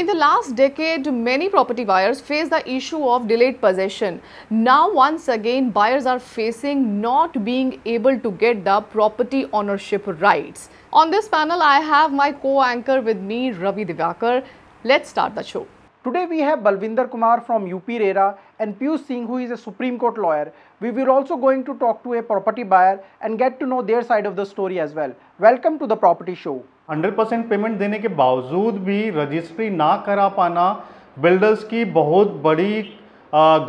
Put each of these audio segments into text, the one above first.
In the last decade, many property buyers face the issue of delayed possession. Now, once again, buyers are facing not being able to get the property ownership rights. On this panel, I have my co-anchor with me, Ravi Divakar. Let's start the show. Today we have Balvinder Kumar from UP RERA and Piyush Singh, who is a Supreme Court lawyer. We will also going to talk to a property buyer and get to know their side of the story as well. Welcome to the property show. 100% payment देने के बावजूद भी registry ना करा पाना builders की बहुत बड़ी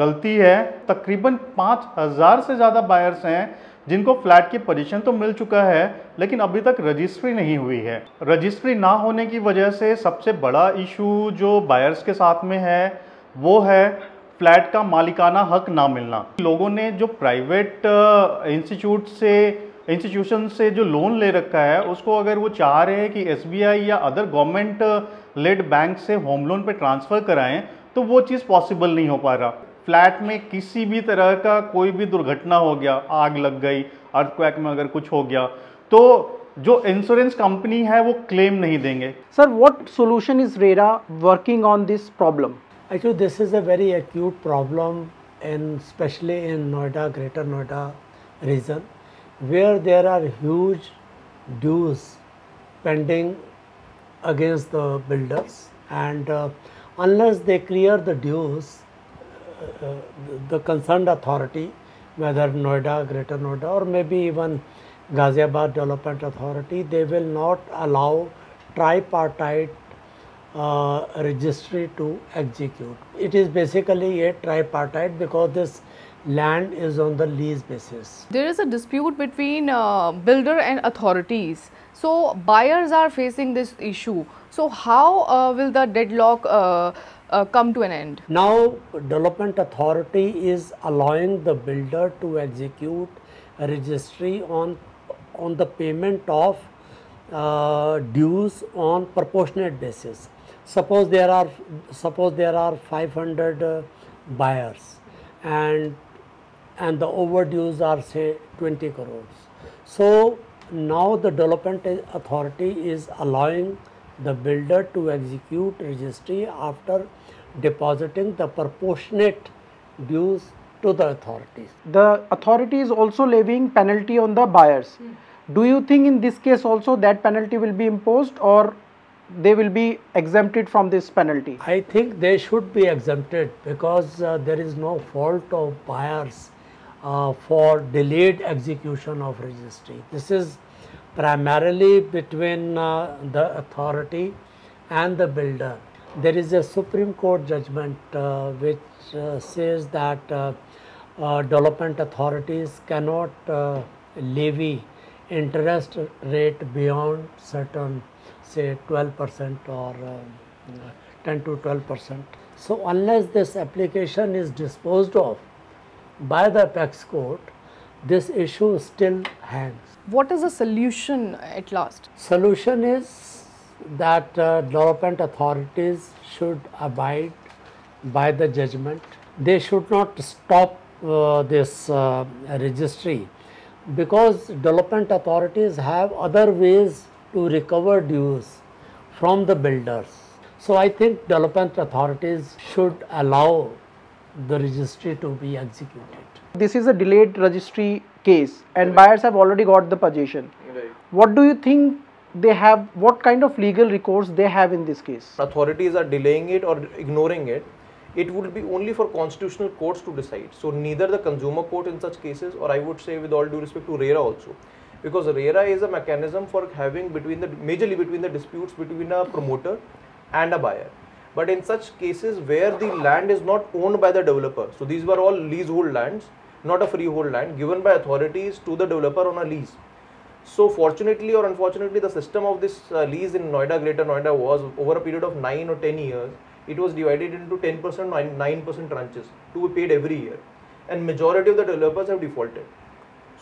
गलती है। तकरीबन 5000 से ज़्यादा बायर्स हैं जिनको फ्लैट की पोजीशन तो मिल चुका है, लेकिन अभी तक रजिस्ट्री नहीं हुई है। रजिस्ट्री ना होने की वजह से सबसे बड़ा इशू जो बायर्स के साथ में है वो है फ्लैट का मालिकाना हक ना मिलना। लोगों ने जो प्राइवेट इंस्टीट्यूशन से जो लोन ले रखा है उसको अगर वो चाह रहे हैं कि SBI या अदर गवर्नमेंट लेड बैंक से होम लोन पे ट्रांसफ़र कराएं तो वो चीज़ पॉसिबल नहीं हो पा रहा। फ्लैट में किसी भी तरह का कोई भी दुर्घटना हो गया, आग लग गई, अर्थक्वेक में अगर कुछ हो गया तो जो इंश्योरेंस कंपनी है वो क्लेम नहीं देंगे। Sir, what solution is RERA working on this problem? Actually, this is a very acute problem, especially in Noida, Greater Noida region, where there are huge dues pending against the builders, and unless they clear the dues, the concerned authority, whether Noida, Greater Noida, or maybe even Ghaziabad Development Authority, they will not allow tripartite registry to execute. It is basically a tripartite because this land is on the lease basis. There is a dispute between builder and authorities. So, buyers are facing this issue. So, how will the deadlock come to an end? Now, Development Authority is allowing the builder to execute a registry on the payment of dues on proportionate basis. Suppose there are 500 buyers and the overdues are say 20 crores. So now the Development Authority is allowing the builder to execute registry after depositing the proportionate dues to the authorities. The authority is also levying penalty on the buyers. Do you think in this case also that penalty will be imposed, or they will be exempted from this penalty? I think they should be exempted because there is no fault of buyers for delayed execution of registry. This is primarily between the authority and the builder. There is a Supreme Court judgment which says that development authorities cannot levy interest rate beyond certain, say 12% or 10 to 12%. So unless this application is disposed of by the apex court, this issue still hangs. What is the solution at last? Solution is that development authorities should abide by the judgment. They should not stop this registry, because development authorities have other ways to recover dues from the builders. So I think development authorities should allow the registry to be executed. This is a delayed registry case and buyers have already got the possession. Right. What do you think they have, what kind of legal recourse they have in this case? Authorities are delaying it or ignoring it. It would be only for constitutional courts to decide. So neither the consumer court in such cases, or I would say with all due respect to RERA also, because RERA is a mechanism for having majorly between the disputes between a promoter and a buyer. But in such cases where the land is not owned by the developer, so these were all leasehold lands, not a freehold land, given by authorities to the developer on a lease. So fortunately or unfortunately, the system of this lease in Noida, Greater Noida was over a period of 9 or 10 years. It was divided into 10%, 9% tranches to be paid every year, and majority of the developers have defaulted.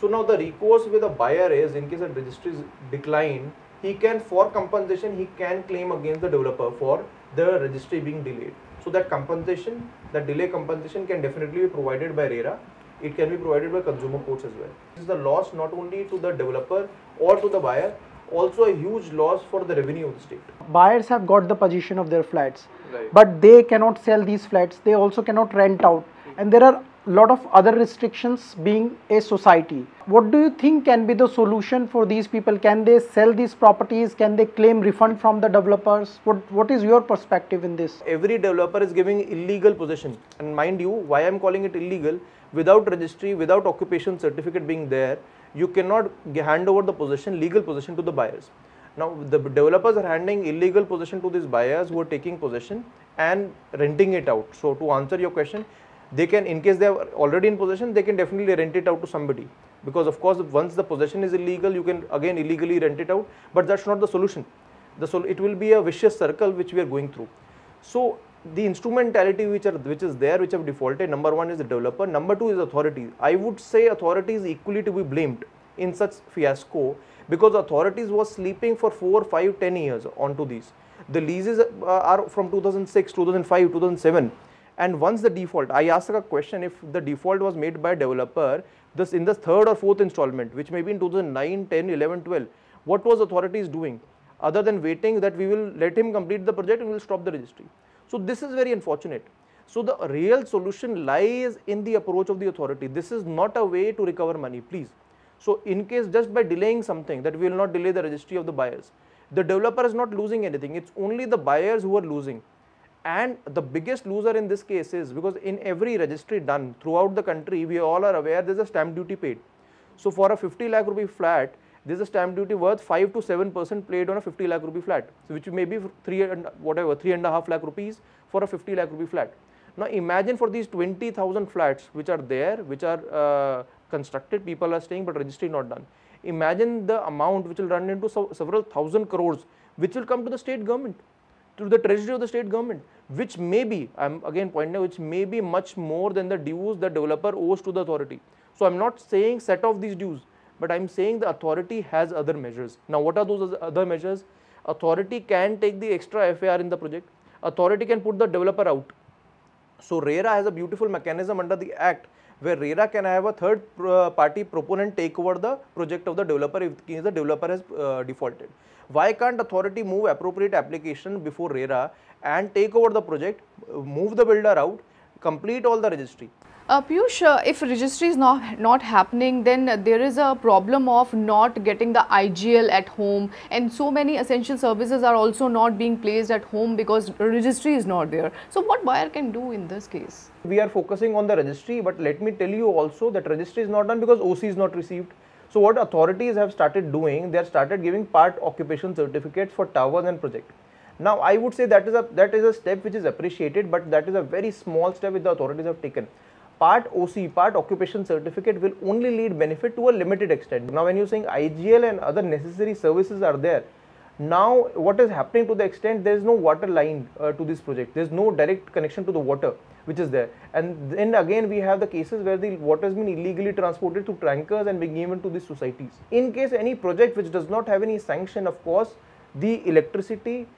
So now the recourse with a buyer is, in case a registry is declined, he can, for compensation, he can claim against the developer for the registry being delayed. So that compensation, that delay compensation can definitely be provided by RERA. It can be provided by consumer courts as well. This is the loss not only to the developer or to the buyer, also a huge loss for the revenue of the state. Buyers have got the possession of their flats, Right. but they cannot sell these flats. They also cannot rent out, and there are a lot of other restrictions being a society. What do you think can be the solution for these people? Can they sell these properties? Can they claim refund from the developers? What is your perspective in this? Every developer is giving illegal possession, and mind you, why I am calling it illegal, without registry, without occupation certificate being there, you cannot hand over the possession, legal possession, to the buyers. Now the developers are handing illegal possession to these buyers who are taking possession and renting it out. So to answer your question, they can, in case they are already in possession, they can definitely rent it out to somebody, because of course once the possession is illegal, you can again illegally rent it out, but that's not the solution. It will be a vicious circle which we are going through. So the instrumentality which is there, which have defaulted, number one is the developer, number two is authorities. I would say authorities equally to be blamed in such fiasco, because authorities was sleeping for 4, 5, 10 years onto these. The leases are from 2006, 2005, 2007, and once the default, I asked a question, if the default was made by a developer this in the third or fourth installment, which may be in 2009, 10, 11, 12, what was authorities doing other than waiting that we will let him complete the project and we will stop the registry? So this is very unfortunate. So the real solution lies in the approach of the authority. This is not a way to recover money, please. So in case just by delaying something, that we will not delay the registry of the buyers, the developer is not losing anything. It's only the buyers who are losing. And the biggest loser in this case is, because in every registry done throughout the country, we all are aware there's a stamp duty paid. So for a 50 lakh rupee flat, there's a stamp duty worth 5 to 7% paid on a 50 lakh rupee flat, so which may be 3.5 lakh rupees for a 50 lakh rupee flat. Now imagine for these 20,000 flats which are there, which are constructed, people are staying, but registry not done. Imagine the amount which will run into several thousand crores, which will come to the state government, to the treasury of the state government, which may be, I'm again pointing out, which may be much more than the dues the developer owes to the authority. So I'm not saying set off these dues, but I'm saying the authority has other measures. Now what are those other measures? Authority can take the extra FAR in the project. Authority can put the developer out. So RERA has a beautiful mechanism under the act where RERA can have a third party proponent take over the project of the developer if the developer has defaulted. Why can't authority move appropriate application before RERA and take over the project, move the builder out, complete all the registry? Piyush, if registry is not happening, then there is a problem of not getting the IGL at home, and so many essential services are also not being placed at home because registry is not there. So what buyer can do in this case? We are focusing on the registry, but let me tell you also that registry is not done because OC is not received. So what authorities have started doing, they have started giving part occupation certificates for towers and project. Now I would say that is a step which is appreciated, but that is a very small step which the authorities have taken. Part OC, part occupation certificate will only lead benefit to a limited extent. Now when you're saying IGL and other necessary services are there, now what is happening to the extent there is no water line to this project, there is no direct connection to the water which is there, and then again we have the cases where the water has been illegally transported through tankers and being given to these societies. In case any project which does not have any sanction, of course the electricity,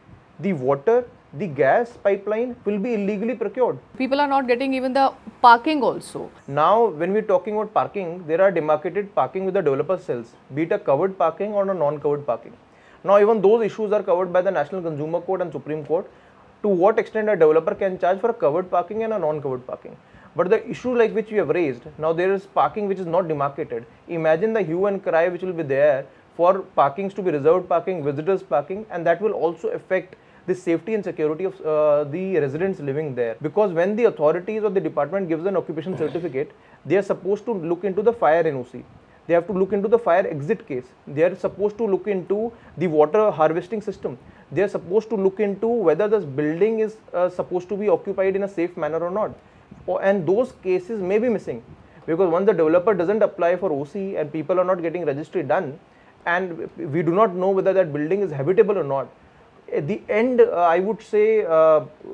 the water, the gas pipeline will be illegally procured. People are not getting even the parking also. Now when we are talking about parking, there are demarcated parking with the developer sells, be it a covered parking or a non-covered parking. Now even those issues are covered by the National Consumer Court and Supreme Court, to what extent a developer can charge for a covered parking and a non-covered parking. But the issue like which we have raised, now there is parking which is not demarcated. Imagine the hue and cry which will be there for parkings to be reserved parking, visitors parking, and that will also affect the safety and security of the residents living there. Because when the authorities or the department gives an occupation certificate, they are supposed to look into the fire NOC. They have to look into the fire exit case. They are supposed to look into the water harvesting system. They are supposed to look into whether this building is supposed to be occupied in a safe manner or not. And those cases may be missing, because once the developer doesn't apply for OC and people are not getting registry done, and we do not know whether that building is habitable or not, at the end I would say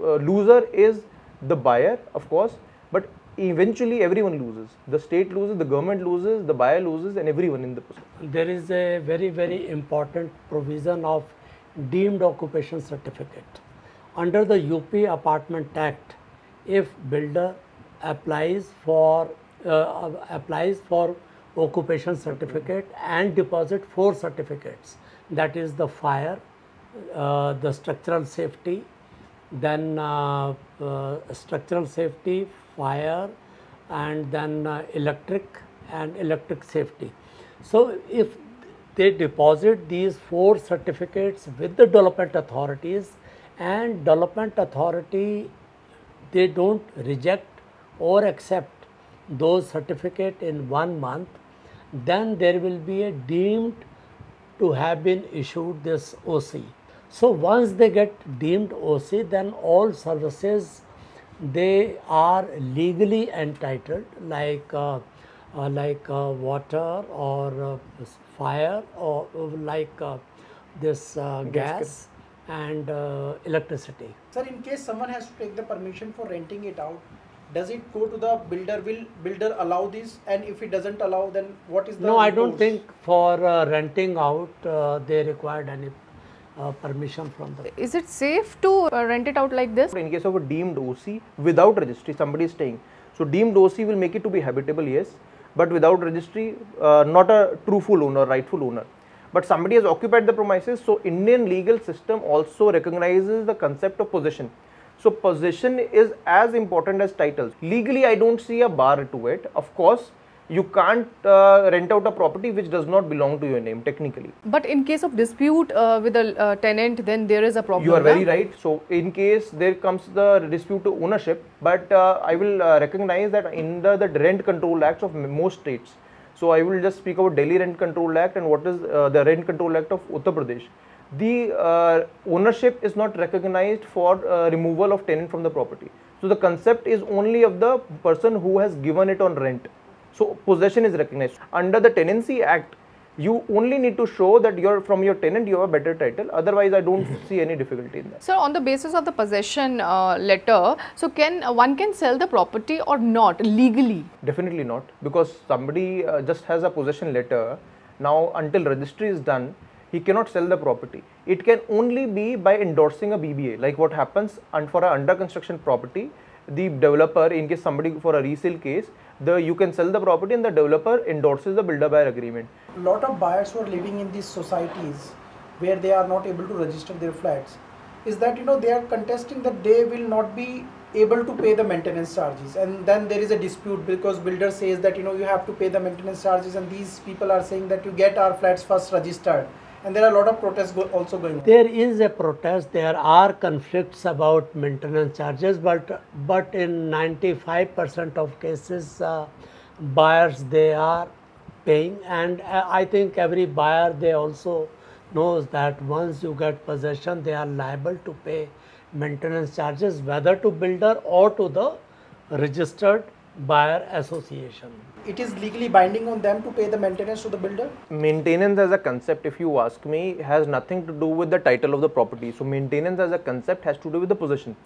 loser is the buyer, of course, but eventually everyone loses. The state loses, the government loses, the buyer loses, and everyone in the process. There is a very, very important provision of deemed occupation certificate. Under the UP Apartment Act, if builder applies for occupation certificate and deposit 4 certificates. That is the fire, the structural safety, then structural safety, fire, and then electric and electric safety. So if they deposit these 4 certificates with the development authorities, and development authority, they don't reject or accept those certificate in 1 month, then there will be a deemed to have been issued this OC. So once they get deemed OC, then all services they are legally entitled, like water or fire, or like this gas and electricity. Sir, in case someone has to take the permission for renting it out, does it go to the builder? Will builder allow this? And if it doesn't allow, then what is the No, I don't rules? think for renting out they required any permission from the. Is it safe to rent it out like this? In case of a deemed OC without registry, somebody is staying. So deemed OC will make it to be habitable, yes, but without registry, not a truthful owner, rightful owner. But somebody has occupied the premises. So Indian legal system also recognizes the concept of possession. So possession is as important as titles. Legally, I don't see a bar to it. Of course, you can't rent out a property which does not belong to your name technically. But in case of dispute with a tenant, then there is a problem. You are very right. So in case there comes the dispute to ownership, but I will recognize that in the Rent Control Acts of most states. So I will just speak about Delhi Rent Control Act and what is the Rent Control Act of Uttar Pradesh. The ownership is not recognized for removal of tenant from the property. So the concept is only of the person who has given it on rent. So possession is recognized. Under the Tenancy Act, you only need to show that from your tenant you have a better title. Otherwise, I don't see any difficulty in that. Sir, on the basis of the possession letter, so one can sell the property or not legally? Definitely not, because somebody just has a possession letter. Now, until registry is done, he cannot sell the property. It can only be by endorsing a BBA, like what happens for a under construction property. The developer, in case somebody for a resale case, you can sell the property and the developer endorses the builder-buyer agreement. A lot of buyers who are living in these societies where they are not able to register their flats, is that they are contesting that they will not be able to pay the maintenance charges, and then there is a dispute because builder says that you have to pay the maintenance charges, and these people are saying that you get our flats first registered. And there are a lot of protests also going on. There is a protest. There are conflicts about maintenance charges, but in 95% of cases, buyers they are paying, and I think every buyer they also knows that once you get possession, they are liable to pay maintenance charges, whether to builder or to the registered buyer association. It is legally binding on them to pay the maintenance to the builder? Maintenance as a concept, if you ask me, has nothing to do with the title of the property. So maintenance as a concept has to do with the possession.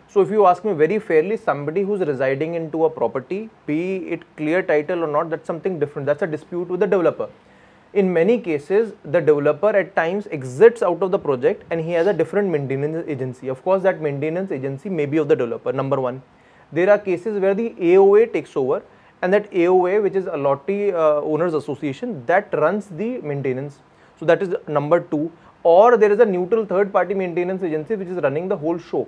So if you ask me very fairly, somebody who's residing into a property, be it clear title or not, that's something different. That's a dispute with the developer. In many cases, the developer at times exits out of the project and he has a different maintenance agency. Of course, that maintenance agency may be of the developer, number one. There are cases where the AOA takes over, and that AOA, which is Allotee Owners Association, that runs the maintenance. So that is number two. Or there is a neutral third party maintenance agency which is running the whole show.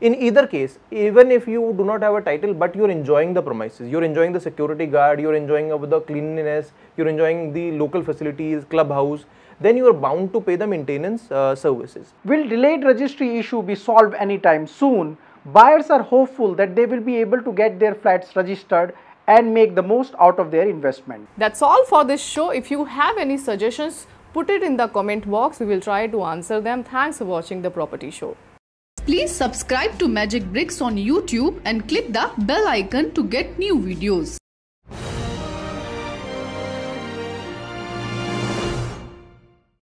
In either case, even if you do not have a title but you're enjoying the premises, you're enjoying the security guard, you're enjoying the cleanliness, you're enjoying the local facilities, clubhouse, then you are bound to pay the maintenance services. Will delayed registry issue be solved anytime soon? Buyers are hopeful that they will be able to get their flats registered and make the most out of their investment. That's all for this show. If you have any suggestions, put it in the comment box. We will try to answer them. Thanks for watching the Property Show. Please subscribe to Magic Bricks on YouTube and click the bell icon to get new videos.